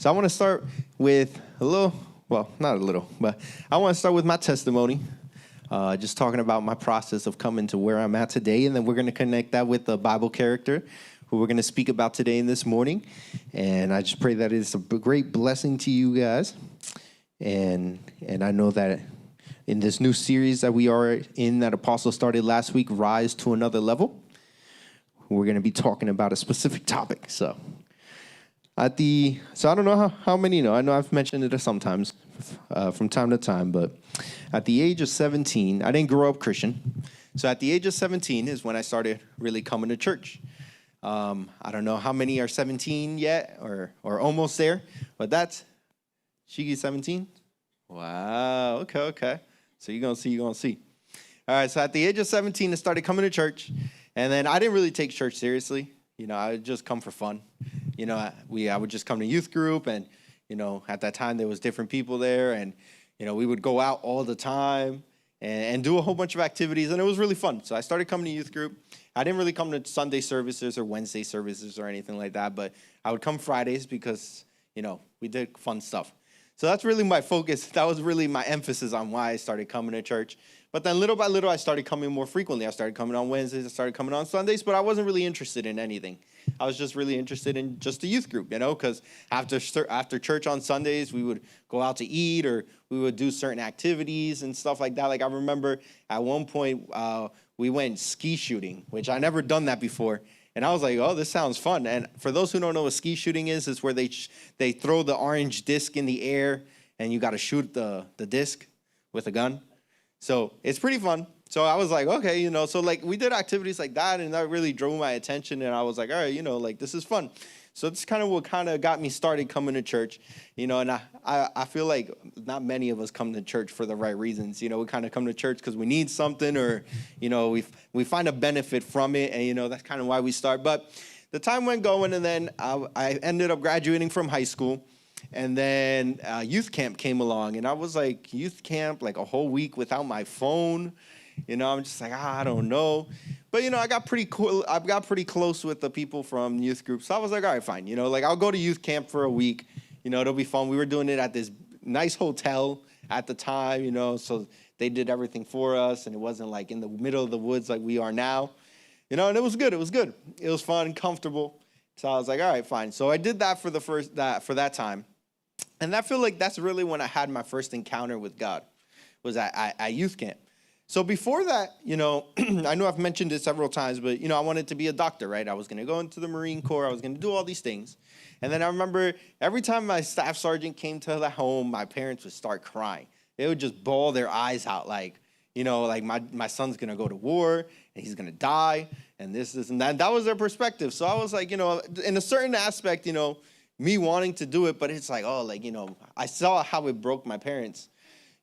So I want to start with not a little, but I want to start with my testimony, just talking about my process of coming to where I'm at today, and then we're going to connect that with the Bible character who we're going to speak about today and this morning. And I just pray that it's a great blessing to you guys. And I know that in this new series that we are in, that Apostle started last week, Rise to Another Level, we're going to be talking about a specific topic. So I don't know how many know. I know I've mentioned it sometimes from time to time, but at the age of 17, I didn't grow up Christian. So at the age of 17 is when I started really coming to church. I don't know how many are 17 yet or almost there, but Shigi's 17? Wow, okay. So you're going to see. All right, so at the age of 17, I started coming to church, and then I didn't really take church seriously. I would just come for fun. I would just come to youth group, and, at that time there was different people there, and, we would go out all the time and do a whole bunch of activities, and it was really fun. So I started coming to youth group. I didn't really come to Sunday services or Wednesday services or anything like that, but I would come Fridays because, we did fun stuff. So that's really my focus. That was really my emphasis on why I started coming to church. But then little by little, I started coming more frequently. I started coming on Wednesdays. I started coming on Sundays, but I wasn't really interested in anything. I was just really interested in just the youth group, because after church on Sundays, we would go out to eat, or we would do certain activities and stuff like that. Like I remember at one point, we went ski shooting, which I never done that before. And I was like, oh, this sounds fun. And for those who don't know what ski shooting is, it's where they throw the orange disc in the air, and you got to shoot the disc with a gun. So it's pretty fun. So I was like, okay, so like we did activities like that, and that really drove my attention. And I was like, all right, this is fun. So it's kind of what got me started coming to church, and I feel like not many of us come to church for the right reasons. We kind of come to church because we need something, or, we find a benefit from it, and, that's kind of why we start. But the time went going, and then I ended up graduating from high school, and then youth camp came along, and I was like, youth camp, like a whole week without my phone. I'm just like, I don't know. But, I got pretty cool. I got pretty close with the people from youth group. So I was like, all right, fine. I'll go to youth camp for a week. It'll be fun. We were doing it at this nice hotel at the time, so they did everything for us. And it wasn't like in the middle of the woods like we are now, and it was good. It was good. It was fun, comfortable. So I was like, all right, fine. So I did that for that time. And I feel like that's really when I had my first encounter with God, was at youth camp. So before that, I know I've mentioned it several times, but, I wanted to be a doctor, right? I was going to go into the Marine Corps. I was going to do all these things. And then I remember every time my staff sergeant came to the home, my parents would start crying. They would just bawl their eyes out like my son's going to go to war and he's going to die and this and that. That was their perspective. So I was like, in a certain aspect, me wanting to do it, but it's like, I saw how it broke my parents,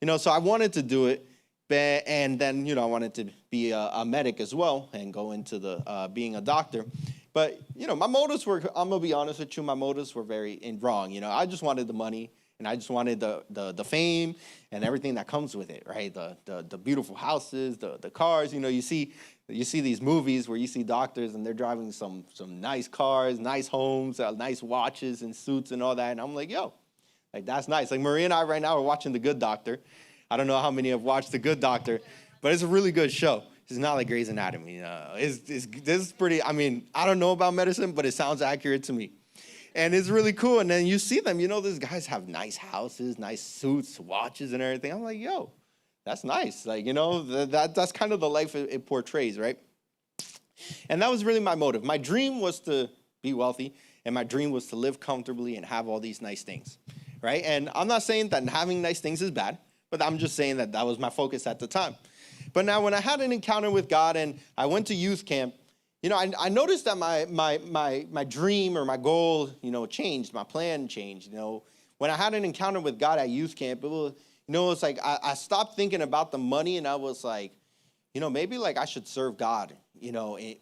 so I wanted to do it. And then, I wanted to be a medic as well and go into the being a doctor. But, my motives were, I'm going to be honest with you, my motives were very wrong. I just wanted the money, and I just wanted the fame and everything that comes with it, right? The beautiful houses, the cars. You see these movies where you see doctors and they're driving some nice cars, nice homes, nice watches and suits and all that. And I'm like, yo, like that's nice. Like Maria and I right now are watching The Good Doctor. I don't know how many have watched The Good Doctor, but it's a really good show. It's not like Grey's Anatomy. This is pretty, I don't know about medicine, but it sounds accurate to me. And it's really cool. And then you see them, these guys have nice houses, nice suits, watches, and everything. I'm like, yo, that's nice. Like, that's kind of the life it portrays, right? And that was really my motive. My dream was to be wealthy, and my dream was to live comfortably and have all these nice things, right? And I'm not saying that having nice things is bad, but I'm just saying that was my focus at the time. But now when I had an encounter with God and I went to youth camp, I noticed that my dream or my goal, changed. My plan changed. When I had an encounter with God at youth camp, it was, it's like I stopped thinking about the money, and I was like, maybe like I should serve God,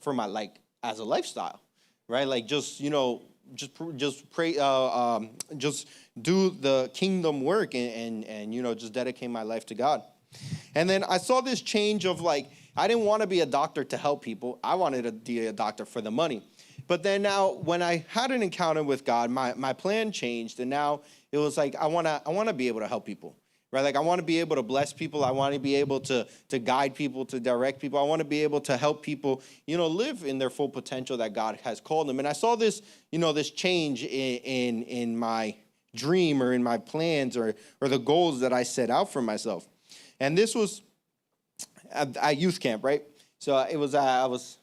for my as a lifestyle, right? Like just pray, just do the kingdom work and just dedicate my life to God. And then I saw this change of I didn't want to be a doctor to help people. I wanted to be a doctor for the money. But then now when I had an encounter with God, my plan changed. And now it was like, I want to be able to help people. Right? Like I want to be able to bless people. I want to be able to guide people, to direct people. I want to be able to help people, live in their full potential that God has called them. And I saw this, this change in my dream or in my plans or the goals that I set out for myself. And this was at youth camp, right? So I was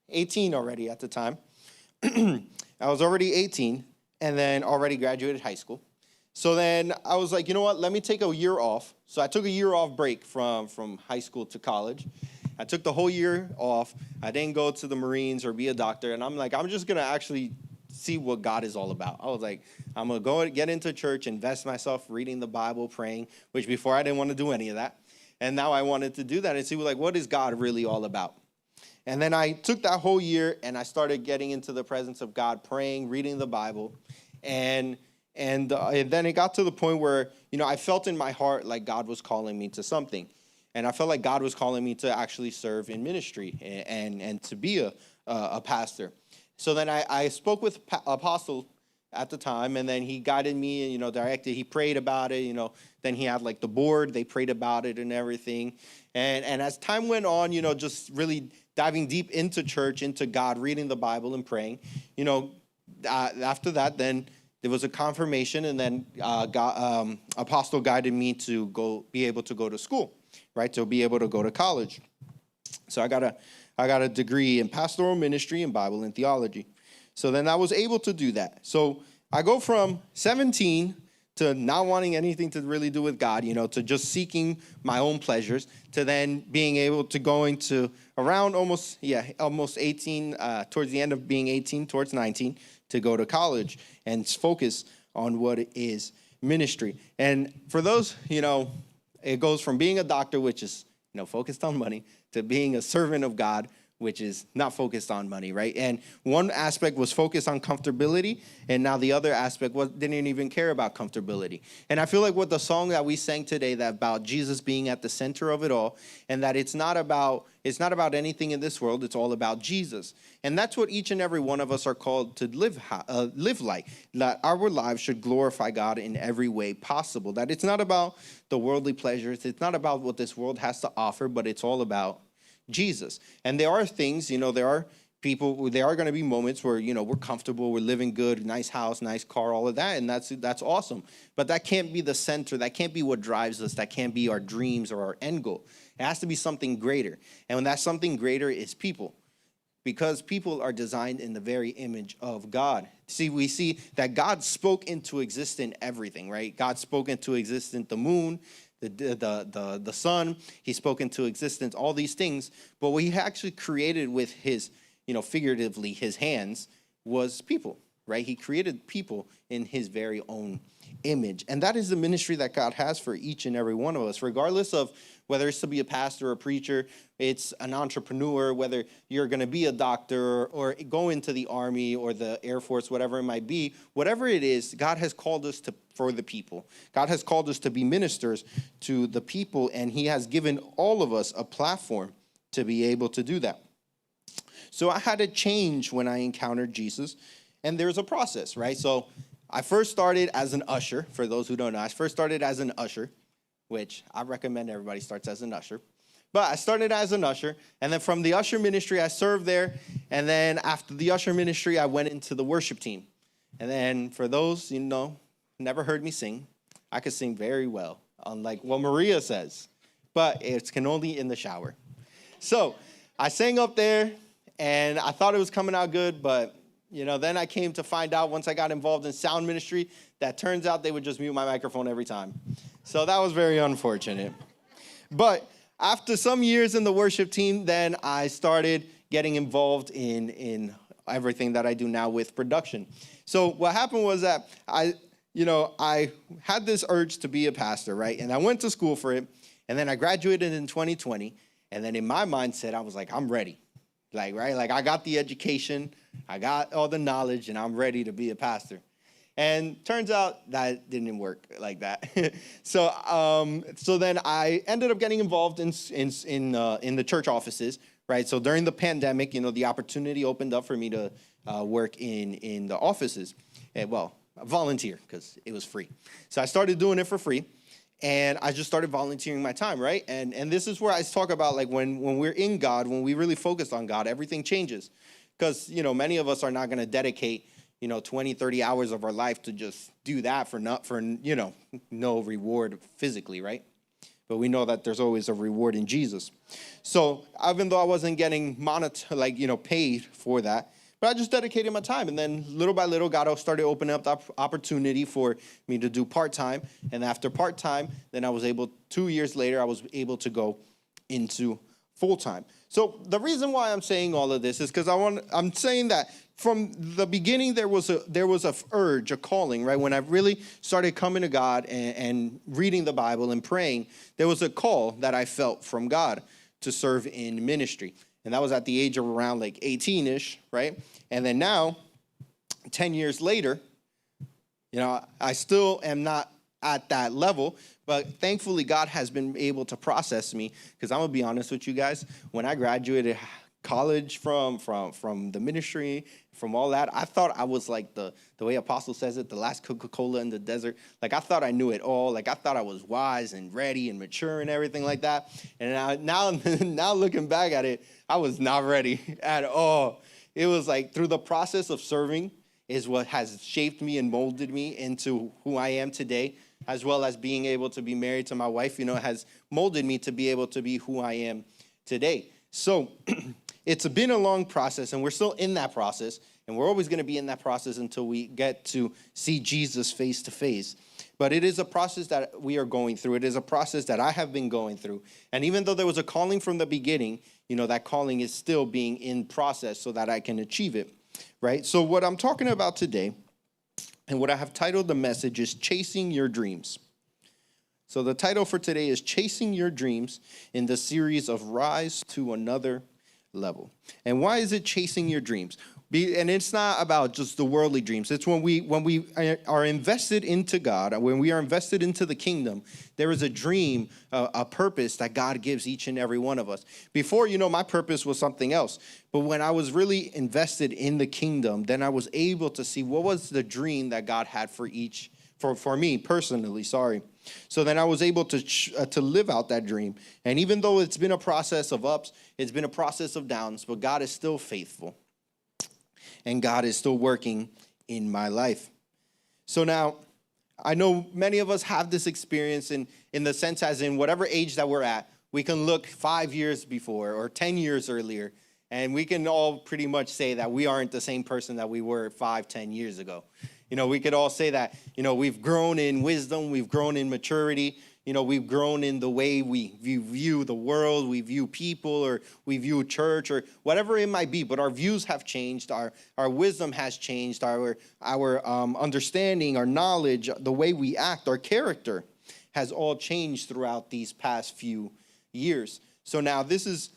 18 already at the time. I was already 18 and then already graduated high school. So then I was like, you know what, let me take a year off. So I took a year off break from high school to college. I took the whole year off. I didn't go to the Marines or be a doctor. And I'm like, I'm just going to actually see what God is all about. I was like, I'm going to go and get into church, invest myself reading the Bible, praying, which before I didn't want to do any of that. And now I wanted to do that and see, like, what is God really all about? And then I took that whole year and I started getting into the presence of God, praying, reading the Bible. And then it got to the point where, I felt in my heart like God was calling me to something. And I felt like God was calling me to actually serve in ministry and to be a pastor. So then I spoke with Apostle at the time, and then he guided me, directed. He prayed about it, then he had like the board. They prayed about it and everything. And as time went on, just really diving deep into church, into God, reading the Bible and praying, after that, then there was a confirmation, and then Apostle guided me to be able to go to school, right? To be able to go to college. So I got a degree in pastoral ministry and Bible and theology. So then I was able to do that. So I go from 17 to not wanting anything to really do with God, to just seeking my own pleasures, to then being able to going to around almost 18, towards the end of being 18, towards 19, to go to college and focus on what is ministry. And for those, it goes from being a doctor, which is, focused on money, to being a servant of God, which is not focused on money, right? And one aspect was focused on comfortability, and now the other aspect didn't even care about comfortability. And I feel like with the song that we sang today, that about Jesus being at the center of it all, and that it's not about anything in this world, it's all about Jesus. And that's what each and every one of us are called to live like, that our lives should glorify God in every way possible, that it's not about the worldly pleasures, it's not about what this world has to offer, but it's all about Jesus. And there are things, there are going to be moments where, we're comfortable, we're living good, nice house, nice car, all of that. And that's awesome. But that can't be the center. That can't be what drives us. That can't be our dreams or our end goal. It has to be something greater. And when that something greater is people, because people are designed in the very image of God. See, we see that God spoke into existence everything, right? God spoke into existence the moon, the sun. He spoke into existence all these things. But what he actually created with his, figuratively his hands was people, right? He created people in his very own image. And that is the ministry that God has for each and every one of us, regardless of whether it's to be a pastor or a preacher, it's an entrepreneur, whether you're going to be a doctor or go into the Army or the Air Force, whatever it might be, whatever it is, God has called us for the people. God has called us to be ministers to the people, and he has given all of us a platform to be able to do that. So I had a change when I encountered Jesus, and there's a process, right? So I first started as an usher. For those who don't know, I first started as an usher, which I recommend everybody starts as an usher. But I started as an usher, and then from the usher ministry, I served there. And then after the usher ministry, I went into the worship team. And then for those, never heard me sing, I could sing very well, unlike what Maria says. But it can only in the shower. So I sang up there, and I thought it was coming out good, but then I came to find out once I got involved in sound ministry that turns out they would just mute my microphone every time. So that was very unfortunate. But after some years in the worship team, then I started getting involved in everything that I do now with production. So what happened was that I had this urge to be a pastor, right? And I went to school for it, and then I graduated in 2020. And then in my mindset, I was like, I'm ready. Like I got the education, I got all the knowledge, and I'm ready to be a pastor. And turns out that didn't work like that. So then I ended up getting involved in the church offices, right? So during the pandemic, the opportunity opened up for me to work in the offices. And, well, volunteer because it was free. So I started doing it for free. And I just started volunteering my time, right? And this is where I talk about, like, when we're in God, when we really focus on God, everything changes. Because, many of us are not going to dedicate, 20, 30 hours of our life to just do that for no reward physically, right? But we know that there's always a reward in Jesus. So even though I wasn't getting paid for that, but I just dedicated my time. And then little by little, God started opening up the opportunity for me to do part-time. And after part-time, then 2 years later, I was able to go into full-time. So the reason why I'm saying all of this is because I'm saying that from the beginning, there was a urge, a calling, right? When I really started coming to God and reading the Bible and praying, there was a call that I felt from God to serve in ministry. And that was at the age of around 18-ish, right? And then now, 10 years later, I still am not at that level, but thankfully God has been able to process me, because I'm going to be honest with you guys, when I graduated college from the ministry, from all that, I thought I was like the way Apostle says it, the last Coca-Cola in the desert. Like, I thought I knew it all. Like, I thought I was wise and ready and mature and everything like that. And now looking back at it, I was not ready at all. It was like through the process of serving is what has shaped me and molded me into who I am today, as well as being able to be married to my wife, has molded me to be able to be who I am today. So it's been a long process, and we're still in that process, and we're always going to be in that process until we get to see Jesus face to face. But it is a process that we are going through. It is a process that I have been going through. And even though there was a calling from the beginning, that calling is still being in process so that I can achieve it, right? So what I'm talking about today, and what I have titled the message, is Chasing Your Dreams. So the title for today is Chasing Your Dreams in the series of Rise to Another Level. And why is it chasing your dreams? And it's not about just the worldly dreams. It's when we are invested into God, when we are invested into the kingdom, there is a dream, a purpose that God gives each and every one of us. Before, my purpose was something else. But when I was really invested in the kingdom, then I was able to see what was the dream that God had for me personally, So then I was able to live out that dream. And even though it's been a process of ups, it's been a process of downs, but God is still faithful. And God is still working in my life. So now, I know many of us have this experience in the sense as in whatever age that we're at, we can look 5 years before or 10 years earlier, and we can all pretty much say that we aren't the same person that we were 5, 10 years ago. We could all say that, we've grown in wisdom, we've grown in maturity, we've grown in the way we view the world, we view people, or we view church, or whatever it might be. But our views have changed, our wisdom has changed, our understanding, our knowledge, the way we act, our character has all changed throughout these past few years. So now this is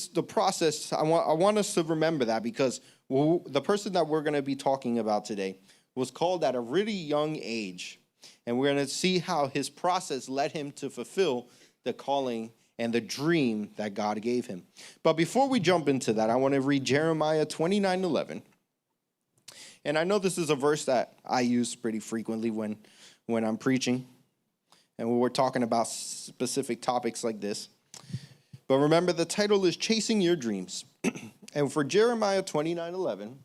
the process. I want us to remember that, because the person that we're going to be talking about today was called at a really young age. And we're going to see how his process led him to fulfill the calling and the dream that God gave him. But before we jump into that, I want to read Jeremiah 29:11. And I know this is a verse that I use pretty frequently when I'm preaching and when we're talking about specific topics like this. But remember, the title is Chasing Your Dreams. And for Jeremiah 29:11,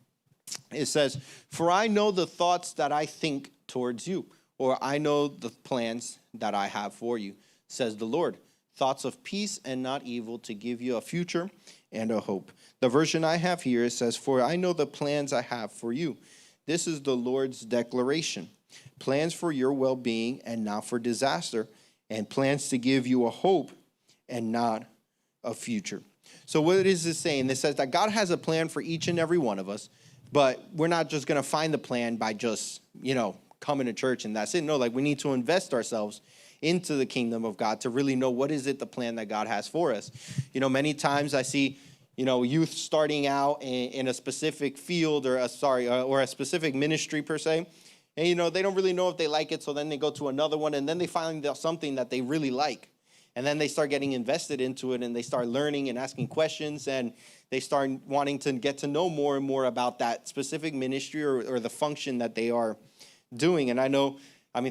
it says, "For I know the thoughts that I think towards you, or I know the plans that I have for you, says the Lord, thoughts of peace and not evil, to give you a future and a hope." The version I have here, it says, "For I know the plans I have for you." This is the Lord's declaration. Plans for your well-being and not for disaster, and plans to give you a hope and not a future. So what is this saying? It says that God has a plan for each and every one of us, but we're not just going to find the plan by just, coming to church and that's it. No, we need to invest ourselves into the kingdom of God to really know what is it, the plan that God has for us. Many times I see, youth starting out in a specific field or a specific ministry per se. And, they don't really know if they like it. So then they go to another one and then they find something that they really like. And then they start getting invested into it, and they start learning and asking questions, and they start wanting to get to know more and more about that specific ministry or the function that they are doing. And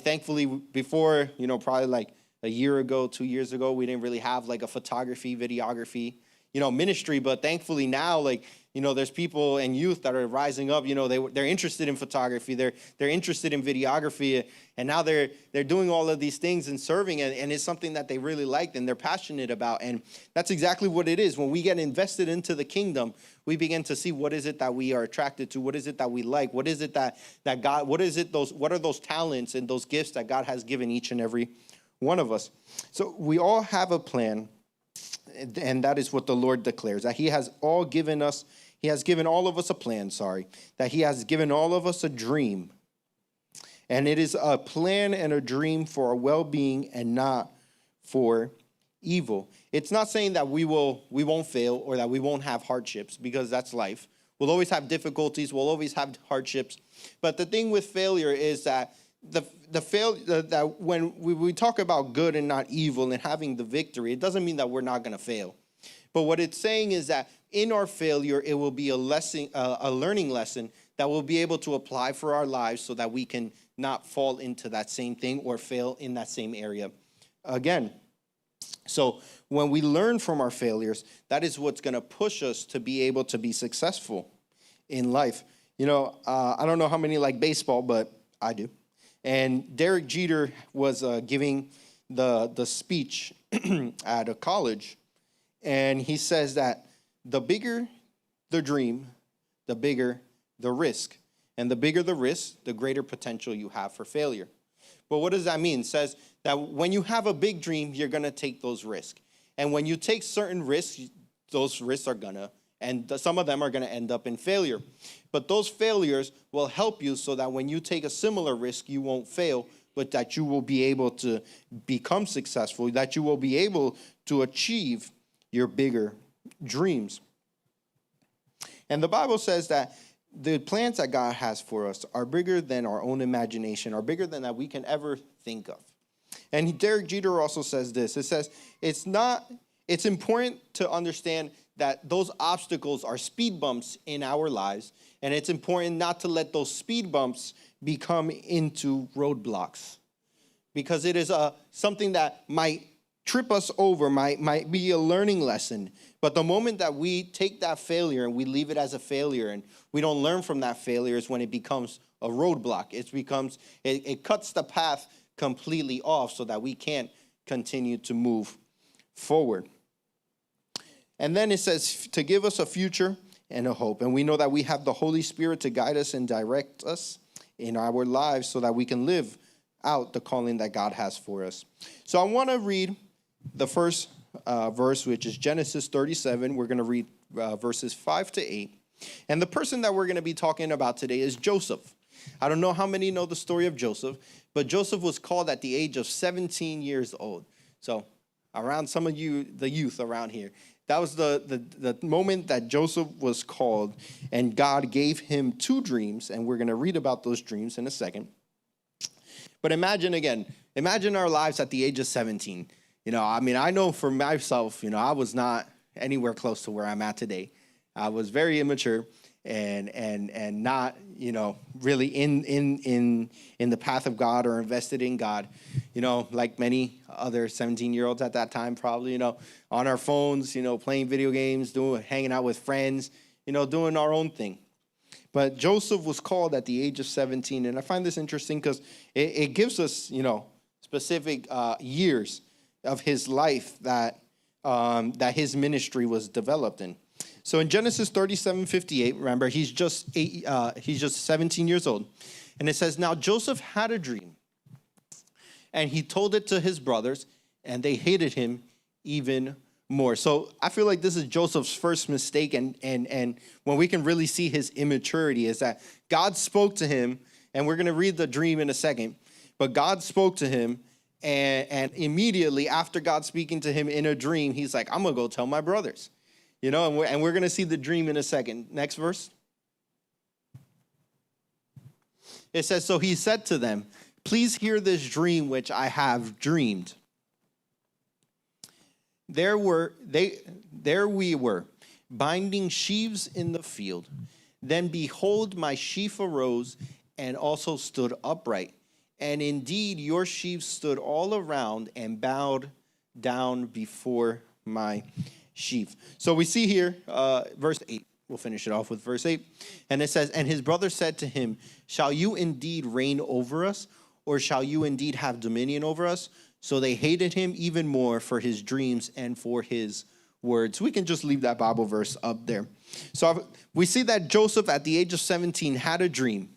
thankfully, before, probably like a year ago, 2 years ago, we didn't really have like a photography, videography, ministry. But thankfully now, like, there's people and youth that are rising up. They're interested in photography. They're interested in videography. And now they're doing all of these things and serving. And it's something that they really like and they're passionate about. And that's exactly what it is. When we get invested into the kingdom, we begin to see what is it that we are attracted to? What is it that we like? What is it that God, what are those talents and those gifts that God has given each and every one of us? So we all have a plan. And that is what the Lord declares, that he has given all of us a plan, that he has given all of us a dream. And it is a plan and a dream for our well-being and not for evil. It's not saying that we won't fail or that we won't have hardships, because that's life. We'll always have difficulties. We'll always have hardships. But the thing with failure is that that when we talk about good and not evil and having the victory, it doesn't mean that we're not going to fail. But what it's saying is that in our failure, it will be a lesson, a learning lesson that we'll be able to apply for our lives so that we can not fall into that same thing or fail in that same area again. So when we learn from our failures, that is what's going to push us to be able to be successful in life. I don't know how many like baseball, but I do. And Derek Jeter was giving the speech at a college, and he says that the bigger the dream, the bigger the risk. And the bigger the risk, the greater potential you have for failure. But what does that mean? It says that when you have a big dream, you're going to take those risks. And when you take certain risks, those risks are going to, and some of them are going to end up in failure. But those failures will help you so that when you take a similar risk, you won't fail, but that you will be able to become successful, that you will be able to achieve your bigger dreams. And the Bible says that the plans that God has for us are bigger than our own imagination, are bigger than that we can ever think of. And Derek Jeter also says this. It says, it's important to understand that those obstacles are speed bumps in our lives, and it's important not to let those speed bumps become into roadblocks, because it is something that might trip us over, might be a learning lesson. But the moment that we take that failure and we leave it as a failure and we don't learn from that failure is when it becomes a roadblock. It cuts the path completely off so that we can't continue to move forward. And then it says to give us a future and a hope. And we know that we have the Holy Spirit to guide us and direct us in our lives so that we can live out the calling that God has for us. So I want to read the first verse, which is Genesis 37. We're going to read verses 5 to 8. And the person that we're going to be talking about today is Joseph. I don't know how many know the story of Joseph, but Joseph was called at the age of 17 years old. So around some of you, the youth around here, that was the moment that Joseph was called, and God gave him two dreams, and we're going to read about those dreams in a second. But imagine our lives at the age of 17. I know for myself, I was not anywhere close to where I'm at today. I was very immature and not, really in the path of God or invested in God, like many other 17-year-olds at that time, probably, on our phones, playing video games, hanging out with friends, doing our own thing. But Joseph was called at the age of 17, and I find this interesting because it gives us, specific years of his life that his ministry was developed in. So in Genesis 37:58, remember, he's just 17 years old. And it says, now Joseph had a dream, and he told it to his brothers, and they hated him even more. So I feel like this is Joseph's first mistake, and when we can really see his immaturity is that God spoke to him, and we're going to read the dream in a second, but God spoke to him, and immediately after God speaking to him in a dream, he's like, I'm going to go tell my brothers. And we're going to see the dream in a second. Next verse. It says, so he said to them, please hear this dream which I have dreamed. There we were, binding sheaves in the field. Then behold, my sheaf arose and also stood upright. And indeed, your sheaves stood all around and bowed down before my sheaf. So we see here, verse 8. We'll finish it off with verse 8. And it says, and his brother said to him, shall you indeed reign over us, or shall you indeed have dominion over us? So they hated him even more for his dreams and for his words. We can just leave that Bible verse up there. So we see that Joseph at the age of 17 had a dream.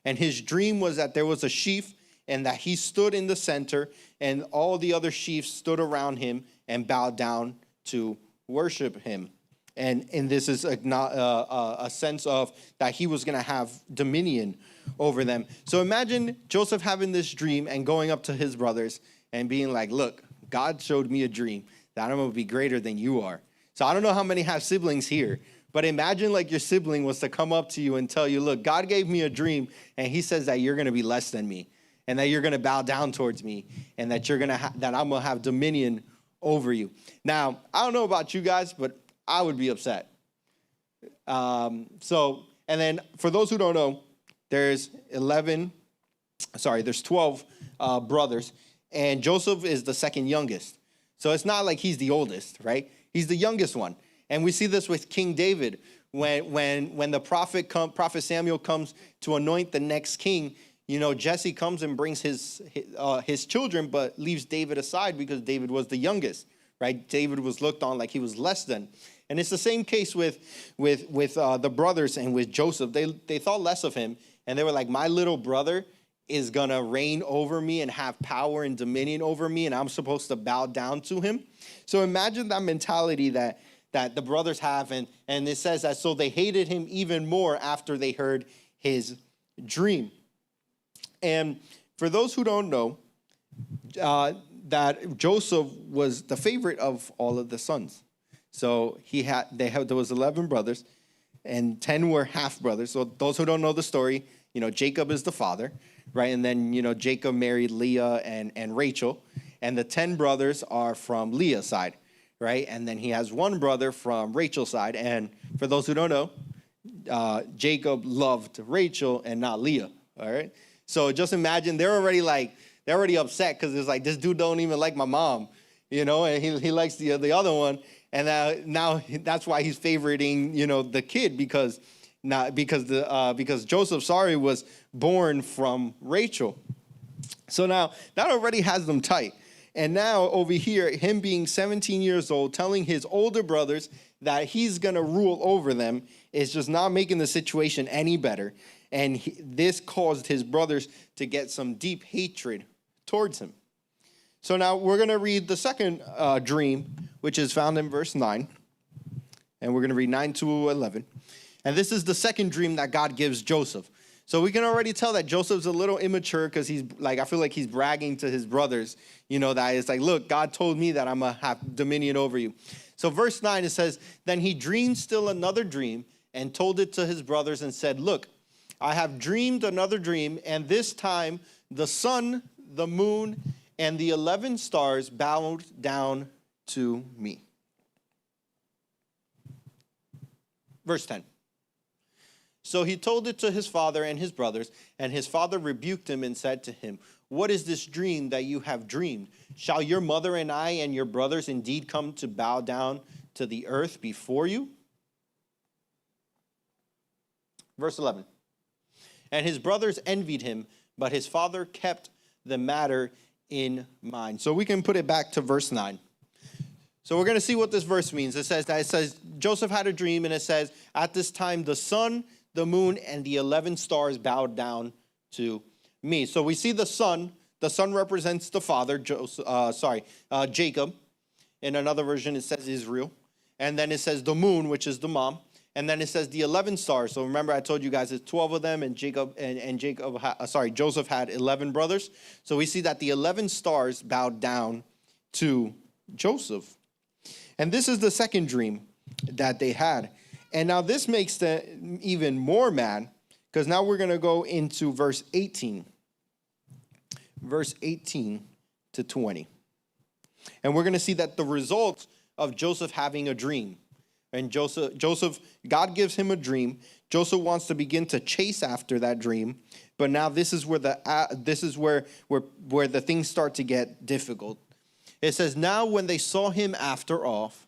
And his dream was that there was a sheaf and that he stood in the center and all the other sheaves stood around him and bowed down to worship him. And this is a sense of that he was going to have dominion over them. So imagine Joseph having this dream and going up to his brothers and being like, look, God showed me a dream that I'm going to be greater than you are. So I don't know how many have siblings here, but imagine like your sibling was to come up to you and tell you, look, God gave me a dream and he says that you're going to be less than me and that you're going to bow down towards me and that that I'm going to have dominion over you. Now, I don't know about you guys, but I would be upset. And then for those who don't know, there's 12 brothers, and Joseph is the second youngest. So it's not like he's the oldest, right? He's the youngest one. And we see this with King David. When the prophet Samuel comes to anoint the next king, you know, Jesse comes and brings his children, but leaves David aside because David was the youngest, right? David was looked on like he was less than. And it's the same case with the brothers and with Joseph. They thought less of him, and they were like, my little brother is going to reign over me and have power and dominion over me, and I'm supposed to bow down to him. So imagine that mentality that the brothers have, and it says that so they hated him even more after they heard his dream. And for those who don't know, that Joseph was the favorite of all of the sons. So there was 11 brothers, and 10 were half brothers. So those who don't know the story, you know, Jacob is the father, right? And then, you know, Jacob married Leah and Rachel, and the 10 brothers are from Leah's side, right? And then he has one brother from Rachel's side. And for those who don't know, Jacob loved Rachel and not Leah, all right? So just imagine they're already upset because it's like, this dude don't even like my mom, you know, and he likes the other one. And now that's why he's favoriting, you know, the kid because Joseph, was born from Rachel. So now that already has them tight. And now over here, him being 17 years old, telling his older brothers that he's going to rule over them is just not making the situation any better. And this caused his brothers to get some deep hatred towards him. So now we're going to read the second dream, which is found in verse 9. And we're going to read 9 to 11. And this is the second dream that God gives Joseph. So we can already tell that Joseph's a little immature because he's like, I feel like he's bragging to his brothers, you know, that it's like, look, God told me that I'm going to have dominion over you. So verse 9, it says, then he dreamed still another dream and told it to his brothers and said, look, I have dreamed another dream, and this time the sun, the moon, and the 11 stars bowed down to me. Verse 10. So he told it to his father and his brothers, and his father rebuked him and said to him, what is this dream that you have dreamed? Shall your mother and I and your brothers indeed come to bow down to the earth before you? Verse 11. And his brothers envied him, but his father kept the matter in mind. So we can put it back to verse 9. So we're going to see what this verse means. It says Joseph had a dream, and it says, at this time the sun, the moon, and the 11 stars bowed down to me. So we see the sun. The sun represents the father, Jacob. In another version, it says Israel. And then it says the moon, which is the mom. And then it says the 11 stars. So remember, I told you guys it's 12 of them, and Joseph had 11 brothers. So we see that the 11 stars bowed down to Joseph. And this is the second dream that they had. And now this makes them even more mad, because now we're going to go into verse 18. Verse 18 to 20. And we're going to see that the result of Joseph having a dream. And Joseph, God gives him a dream. Joseph wants to begin to chase after that dream, but now this is where the things start to get difficult. It says, now when they saw him afar off,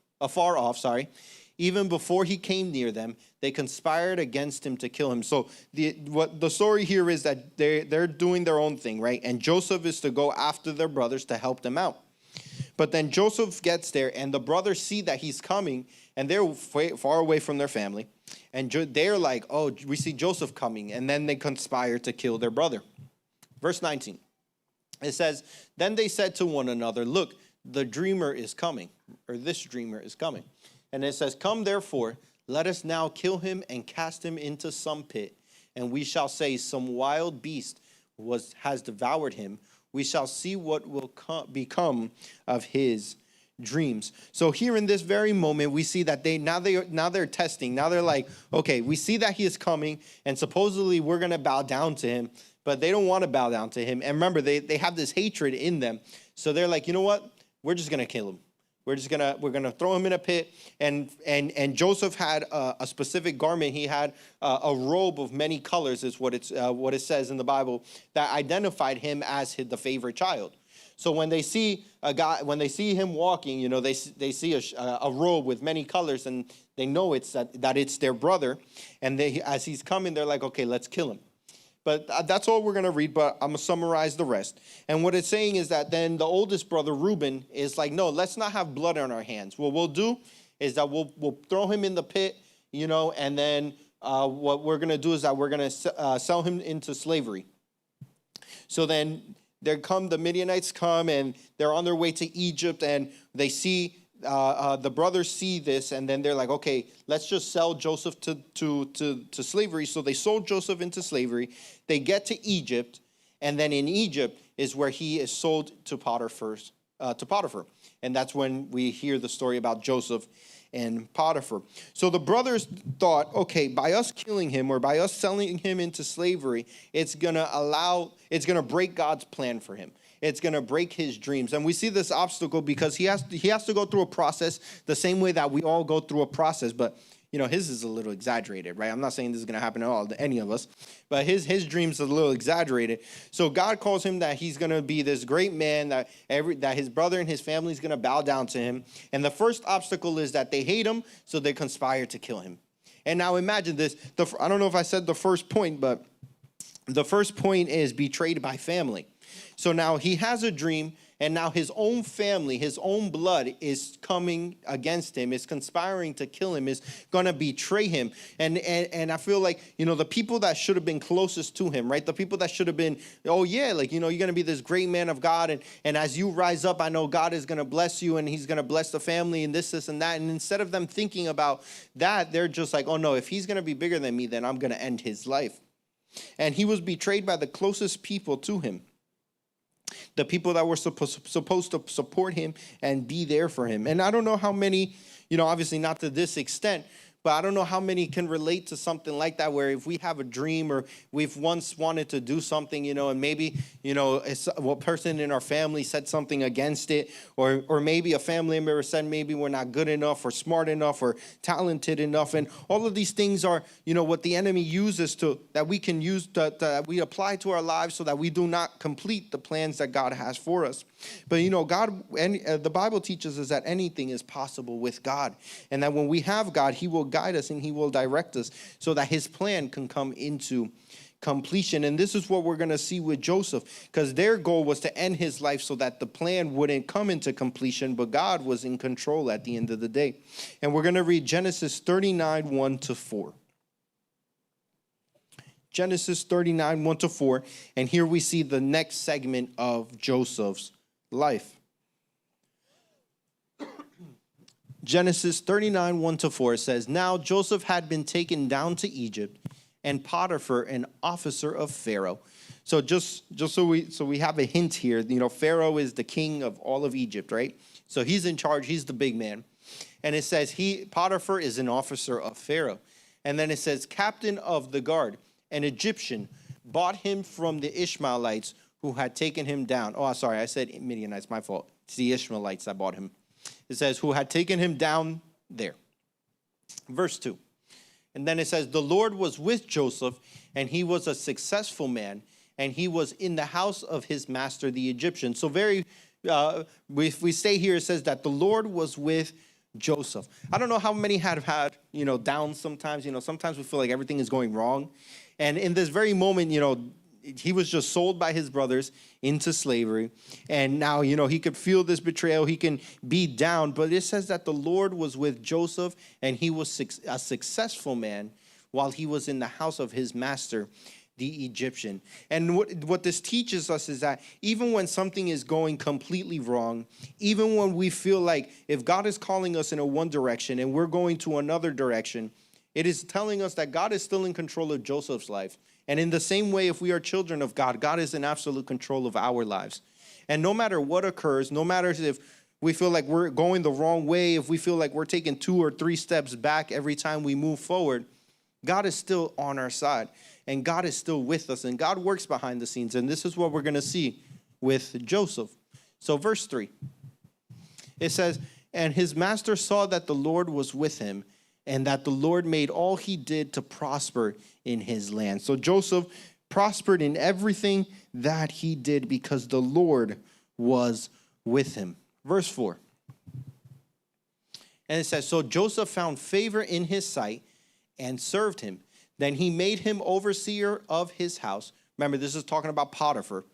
even before he came near them, they conspired against him to kill him. So the story here is that they're doing their own thing, right? And Joseph is to go after their brothers to help them out. But then Joseph gets there, and the brothers see that he's coming, and they're far away from their family. And they're like, oh, we see Joseph coming. And then they conspire to kill their brother. Verse 19. It says, then they said to one another, look, the dreamer is coming, or this dreamer is coming. And it says, come therefore, let us now kill him and cast him into some pit. And we shall say, some wild beast has devoured him. We shall see what will become of his dreams. So here in this very moment, we see that they're testing. Now they're like, okay, we see that he is coming, and supposedly we're going to bow down to him, but they don't want to bow down to him. And remember, they have this hatred in them. So they're like, you know what? We're just going to kill him. We're gonna throw him in a pit. And Joseph had a specific garment. He had a robe of many colors, is what it says in the Bible, that identified him as the favorite child. So when they see him walking, you know, they see a robe with many colors, and they know that it's their brother. And as he's coming, they're like, okay, let's kill him. But that's all we're going to read, but I'm going to summarize the rest. And what it's saying is that then the oldest brother, Reuben, is like, no, let's not have blood on our hands. What we'll do is that we'll throw him in the pit, you know, and then what we're going to do is that we're going to sell him into slavery. So then the Midianites come, and they're on their way to Egypt, and they see the brothers see this, and then they're like, okay, let's just sell Joseph to slavery. So they sold Joseph into slavery. They get to Egypt, and then in Egypt is where he is sold to Potiphar. And that's when we hear the story about Joseph and Potiphar. So the brothers thought, okay, by us killing him or by us selling him into slavery, it's going to break God's plan for him. It's going to break his dreams. And we see this obstacle because he has to go through a process the same way that we all go through a process. But, you know, his is a little exaggerated, right? I'm not saying this is going to happen to any of us. But his dreams are a little exaggerated. So God calls him that he's going to be this great man, that his brother and his family is going to bow down to him. And the first obstacle is that they hate him, so they conspire to kill him. And now imagine this. I don't know if I said the first point, but the first point is betrayed by family. So now he has a dream, and now his own family, his own blood is coming against him, is conspiring to kill him, is going to betray him. And I feel like, you know, the people that should have been closest to him, right? The people that should have been, oh yeah, like, you know, you're going to be this great man of God. And as you rise up, I know God is going to bless you, and he's going to bless the family and this and that. And instead of them thinking about that, they're just like, oh no, if he's going to be bigger than me, then I'm going to end his life. And he was betrayed by the closest people to him. The people that were supposed to support him and be there for him. And I don't know how many, you know, obviously not to this extent, but I don't know how many can relate to something like that, where if we have a dream or we've once wanted to do something, you know, and maybe, you know, a person in our family said something against it, or maybe a family member said maybe we're not good enough or smart enough or talented enough. And all of these things are, you know, what the enemy uses that we can use, that we apply to our lives so that we do not complete the plans that God has for us. But, you know, the Bible teaches us that anything is possible with God, and that when we have God, he will guide us and he will direct us so that his plan can come into completion. And this is what we're going to see with Joseph, because their goal was to end his life so that the plan wouldn't come into completion, but God was in control at the end of the day. And we're going to read Genesis 39, 1-4. Genesis 39, 1-4. And here we see the next segment of Joseph's life. Genesis 39, 1-4 says, now Joseph had been taken down to Egypt, and Potiphar, an officer of Pharaoh. So just so we have a hint here, you know, Pharaoh is the king of all of Egypt, right? So he's in charge, he's the big man. And it says Potiphar is an officer of Pharaoh. And then it says, captain of the guard, an Egyptian, bought him from the Ishmaelites who had taken him down. Oh, sorry, I said Midianites, my fault. It's the Ishmaelites that bought him. It says, who had taken him down there. Verse 2. And then it says, the Lord was with Joseph, and he was a successful man, and he was in the house of his master, the Egyptian. So if we stay here, it says that the Lord was with Joseph. I don't know how many have had, downs sometimes. Sometimes we feel like everything is going wrong. And in this very moment, he was just sold by his brothers into slavery. And now, he could feel this betrayal. He can be down. But it says that the Lord was with Joseph, and he was a successful man while he was in the house of his master, the Egyptian. And what this teaches us is that even when something is going completely wrong, even when we feel like if God is calling us in one direction and we're going to another direction, it is telling us that God is still in control of Joseph's life. And in the same way, if we are children of God, God is in absolute control of our lives. And no matter what occurs, no matter if we feel like we're going the wrong way, if we feel like we're taking 2 or 3 steps back every time we move forward, God is still on our side. And God is still with us. And God works behind the scenes. And this is what we're going to see with Joseph. So verse 3. It says, and his master saw that the Lord was with him, and that the Lord made all he did to prosper in his land. So Joseph prospered in everything that he did because the Lord was with him. Verse 4. And it says, so Joseph found favor in his sight and served him. Then he made him overseer of his house. Remember, this is talking about Potiphar.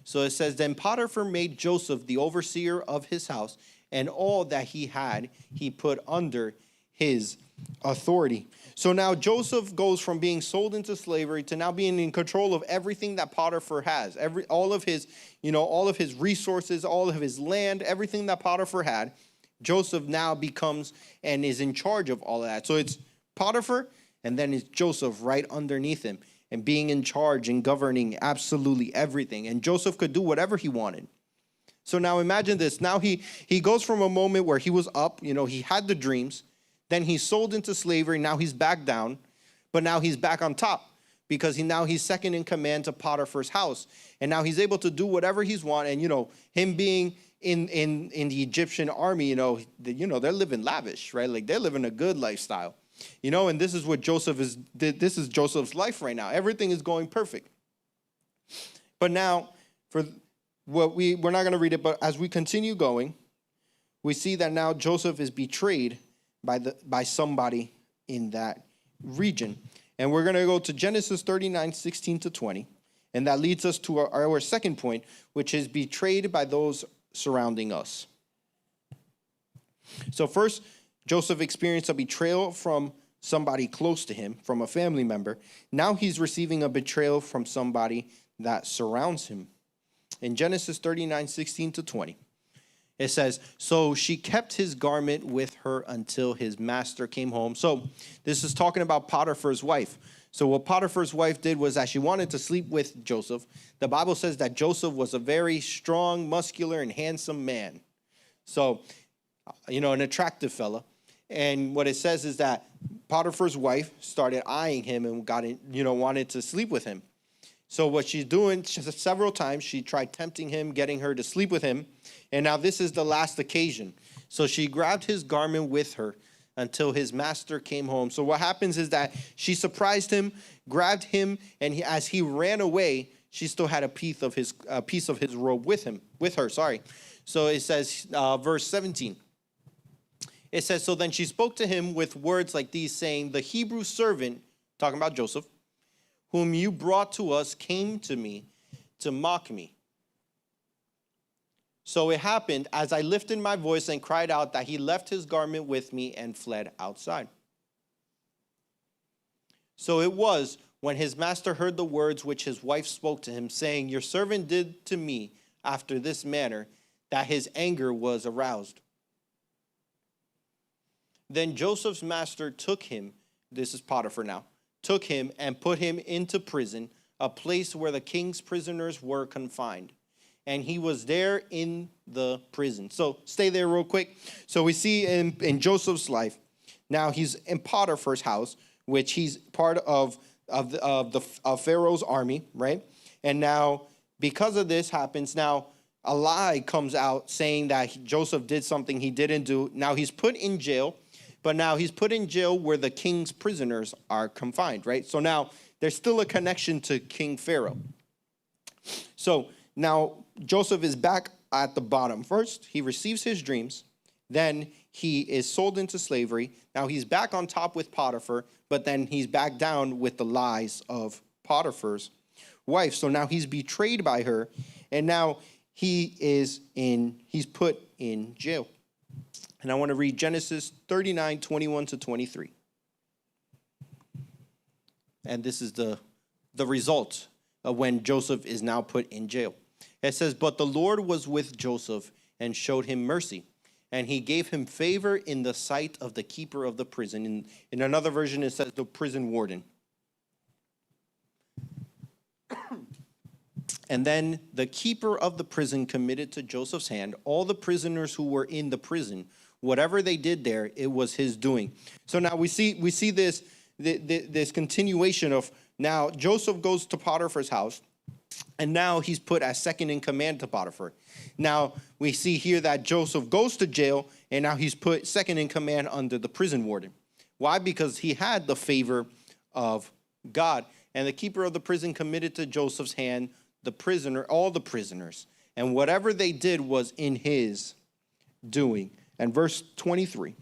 So it says, then Potiphar made Joseph the overseer of his house, and all that he had he put under his authority. So now Joseph goes from being sold into slavery to now being in control of everything that Potiphar has. All of his resources, all of his land, everything that Potiphar had, Joseph now becomes and is in charge of all of that. So it's Potiphar, and then it's Joseph right underneath him and being in charge and governing absolutely everything. And Joseph could do whatever he wanted. So now imagine this. Now he goes from a moment where he was up, he had the dreams. Then he's sold into slavery. Now he's back down. But now he's back on top because he's second in command to Potiphar's house. And now he's able to do whatever he's want. And, him being in the Egyptian army, they're living lavish, right? Like they're living a good lifestyle. And this is what this is Joseph's life right now. Everything is going perfect. But now, for what we're not going to read it, but as we continue going, we see that now Joseph is betrayed by somebody in that region. And we're going to go to Genesis 39:16-20. And that leads us to our second point, which is betrayed by those surrounding us. So first, Joseph experienced a betrayal from somebody close to him, from a family member. Now he's receiving a betrayal from somebody that surrounds him. In Genesis 39:16-20, it says, so she kept his garment with her until his master came home. So this is talking about Potiphar's wife. So what Potiphar's wife did was that she wanted to sleep with Joseph. The Bible says that Joseph was a very strong, muscular, and handsome man. So, an attractive fella. And what it says is that Potiphar's wife started eyeing him and wanted to sleep with him. So what she's doing, several times, she tried tempting him, getting her to sleep with him. And now this is the last occasion. So she grabbed his garment with her until his master came home. So what happens is that she surprised him, grabbed him, and as he ran away, she still had a piece of his robe with her. So it says, verse 17. It says, so then she spoke to him with words like these, saying, the Hebrew servant, talking about Joseph, whom you brought to us, came to me to mock me. So it happened, as I lifted my voice and cried out, that he left his garment with me and fled outside. So it was when his master heard the words which his wife spoke to him, saying, your servant did to me after this manner, that his anger was aroused. Then Joseph's master took him, this is Potiphar now, took him and put him into prison, a place where the king's prisoners were confined. And he was there in the prison. So stay there real quick. So we see in Joseph's life, now he's in Potiphar's house, which he's part of Pharaoh's army, right? And now because of this happens, now a lie comes out saying that Joseph did something he didn't do. Now he's put in jail, but now he's put in jail where the king's prisoners are confined, right? So now there's still a connection to King Pharaoh. So now Joseph is back at the bottom. First, he receives his dreams. Then he is sold into slavery. Now he's back on top with Potiphar, but then he's back down with the lies of Potiphar's wife. So now he's betrayed by her, and now he's put in jail. And I want to read Genesis 39, 21 to 23. And this is the result of when Joseph is now put in jail. It says, "But the Lord was with Joseph and showed him mercy, and he gave him favor in the sight of the keeper of the prison." In another version, it says the prison warden. "And then the keeper of the prison committed to Joseph's hand all the prisoners who were in the prison. Whatever they did there, it was his doing." So now we see this continuation of, now Joseph goes to Potiphar's house, and now he's put as second in command to Potiphar. Now we see here that Joseph goes to jail, and now he's put second in command under the prison warden. Why? Because he had the favor of God. "And the keeper of the prison committed to Joseph's hand all the prisoners, and whatever they did was in his doing." And verse 23.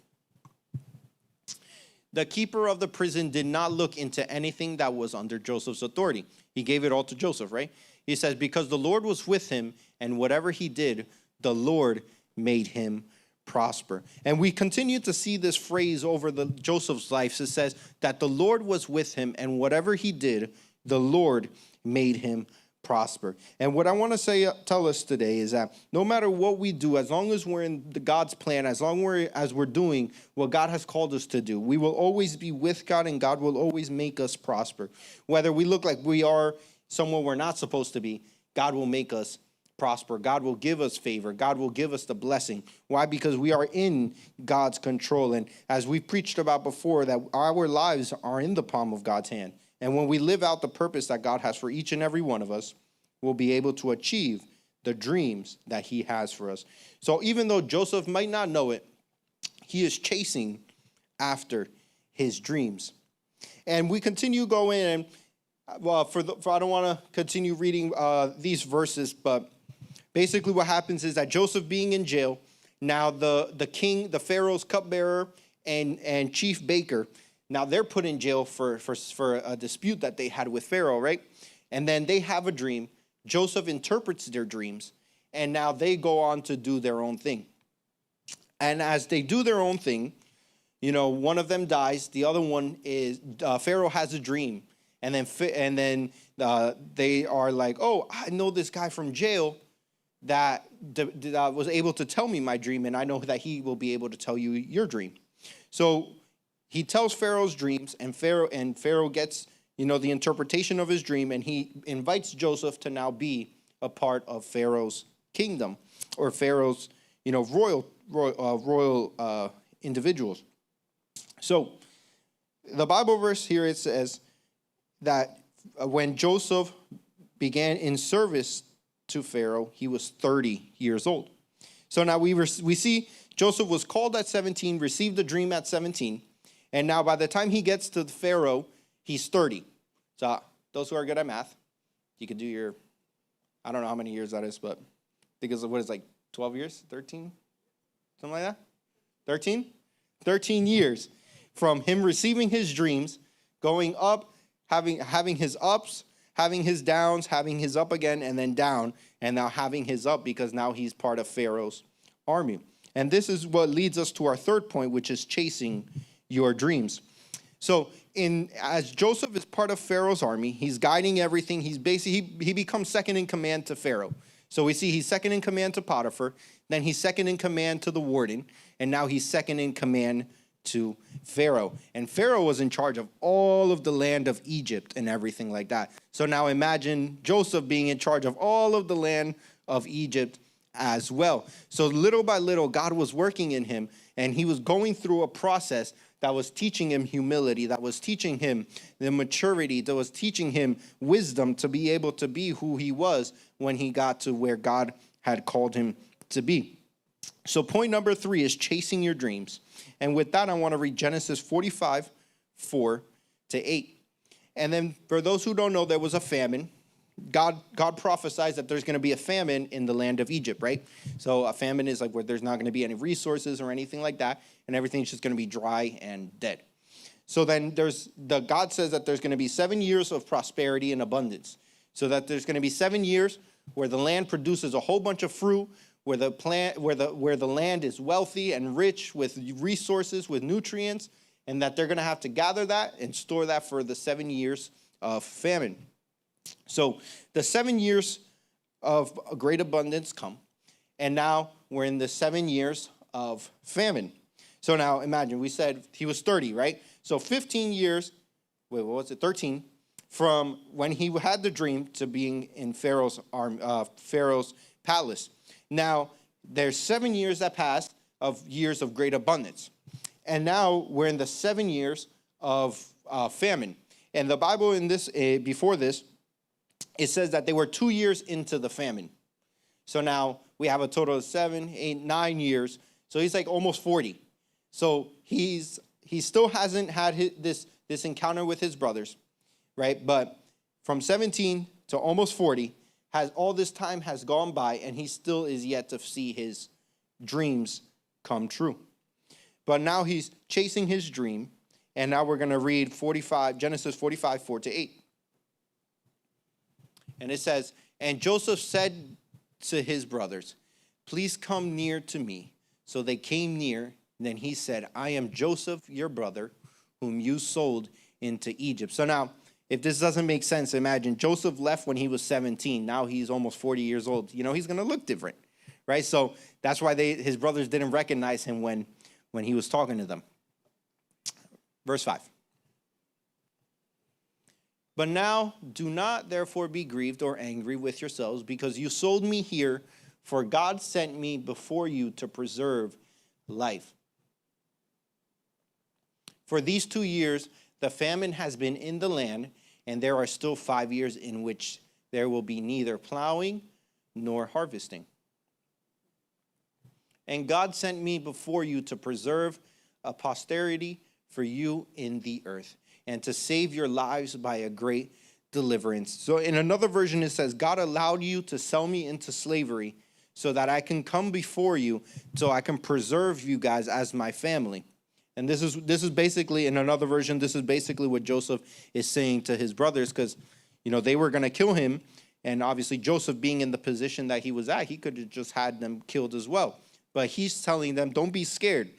"The keeper of the prison did not look into anything that was under Joseph's authority." He gave it all to Joseph, right? He says, "Because the Lord was with him, and whatever he did, the Lord made him prosper." And we continue to see this phrase over Joseph's life. It says that the Lord was with him, and whatever he did, the Lord made him prosper. And what I want to tell us today is that no matter what we do, as long as we're in God's plan, as we're doing what God has called us to do, we will always be with God, and God will always make us prosper. Whether we look like we are somewhere we're not supposed to be, God will make us prosper. God will give us favor. God will give us the blessing. Why? Because we are in God's control. And as we preached about before, that our lives are in the palm of God's hand. And when we live out the purpose that God has for each and every one of us, we'll be able to achieve the dreams that he has for us. So even though Joseph might not know it, he is chasing after his dreams. And we continue going, and I don't want to continue reading these verses, but basically what happens is that Joseph being in jail, now the king, the Pharaoh's cupbearer, and chief baker, now they're put in jail for a dispute that they had with Pharaoh, right? And then they have a dream. Joseph interprets their dreams, and now they go on to do their own thing. And as they do their own thing, one of them dies. The other one is Pharaoh has a dream, and then they are like, "Oh, I know this guy from jail that was able to tell me my dream, and I know that he will be able to tell you your dream." So he tells Pharaoh's dreams, and Pharaoh gets the interpretation of his dream, and he invites Joseph to now be a part of Pharaoh's kingdom, or Pharaoh's royal individuals. So the Bible verse here, it says that when Joseph began in service to Pharaoh, he was 30 years old. So now we see Joseph was called at 17, received a dream at 17, and now by the time he gets to Pharaoh, he's 30. So those who are good at math, you could do I don't know how many years that is, but I think it's, 12 years, 13, something like that? 13? 13 years from him receiving his dreams, going up, having his ups, having his downs, having his up again, and then down, and now having his up because now he's part of Pharaoh's army. And this is what leads us to our third point, which is chasing your dreams. So as Joseph is part of Pharaoh's army, he's guiding everything. He becomes second in command to Pharaoh. So we see he's second in command to Potiphar, then he's second in command to the warden, and now he's second in command to Pharaoh. And Pharaoh was in charge of all of the land of Egypt and everything like that. So now imagine Joseph being in charge of all of the land of Egypt as well. So little by little, God was working in him, and he was going through a process that was teaching him humility, that was teaching him the maturity, that was teaching him wisdom to be able to be who he was when he got to where God had called him to be. So point number 3 is chasing your dreams. And with that, I want to read Genesis 45, 4 to 8. And then for those who don't know, there was a famine. God prophesies that there's going to be a famine in the land of Egypt, right? So a famine is like where there's not going to be any resources or anything like that, and everything's just going to be dry and dead. So then God says that there's going to be 7 years of prosperity and abundance. So that there's going to be 7 years where the land produces a whole bunch of fruit, where the land is wealthy and rich with resources, with nutrients, and that they're going to have to gather that and store that for the 7 years of famine. So the 7 years of great abundance come, and now we're in the 7 years of famine. So now imagine, we said he was 30, right? So 15 years, 13, from when he had the dream to being in Pharaoh's palace. Now, there's 7 years that passed of years of great abundance. And now we're in the 7 years of famine. And the Bible in this, before this, it says that they were 2 years into the famine. So now we have a total of 7, 8, 9 years. So he's like almost 40. So he still hasn't had this encounter with his brothers, right? But from 17 to almost 40, all this time has gone by, and he still is yet to see his dreams come true. But now he's chasing his dream, and now we're going to read Genesis 45, 4 to 8. And it says, "And Joseph said to his brothers, 'Please come near to me.' So they came near. And then he said, 'I am Joseph, your brother, whom you sold into Egypt.'" So now, if this doesn't make sense, imagine Joseph left when he was 17. Now he's almost 40 years old. He's going to look different, right? So that's why his brothers didn't recognize him when he was talking to them. Verse 5. "But now do not therefore be grieved or angry with yourselves, because you sold me here, for God sent me before you to preserve life. For these 2 years, the famine has been in the land, and there are still 5 years in which there will be neither plowing nor harvesting. And God sent me before you to preserve a posterity for you in the earth, and to save your lives by a great deliverance." So in another version, it says, "God allowed you to sell me into slavery so that I can come before you, so I can preserve you guys as my family." And this is basically, in another version, this is basically what Joseph is saying to his brothers, because, they were going to kill him. And obviously Joseph, being in the position that he was at, he could have just had them killed as well. But he's telling them, don't be scared,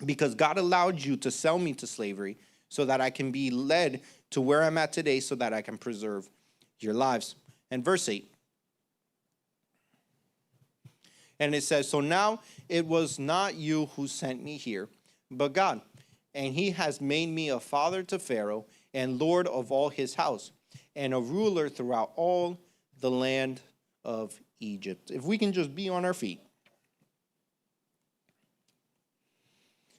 because God allowed you to sell me to slavery so that I can be led to where I'm at today, so that I can preserve your lives. And verse 8. And it says, "So now it was not you who sent me here, but God. And he has made me a father to Pharaoh, and lord of all his house, and a ruler throughout all the land of Egypt." If we can just be on our feet.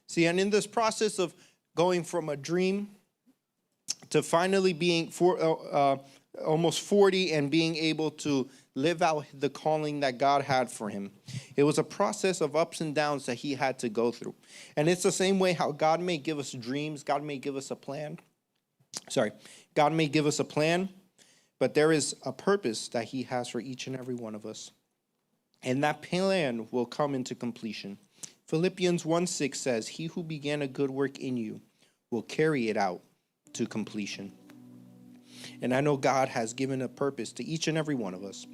See, and in this process of going from a dream to finally being almost 40 and being able to live out the calling that God had for him, it was a process of ups and downs that he had to go through. And it's the same way how God may give us dreams, God may give us a plan. God may give us a plan, but there is a purpose that he has for each and every one of us. And that plan will come into completion. Philippians 1:6 says, "He who began a good work in you will carry it out to completion." And I know God has given a purpose to each and every one of us.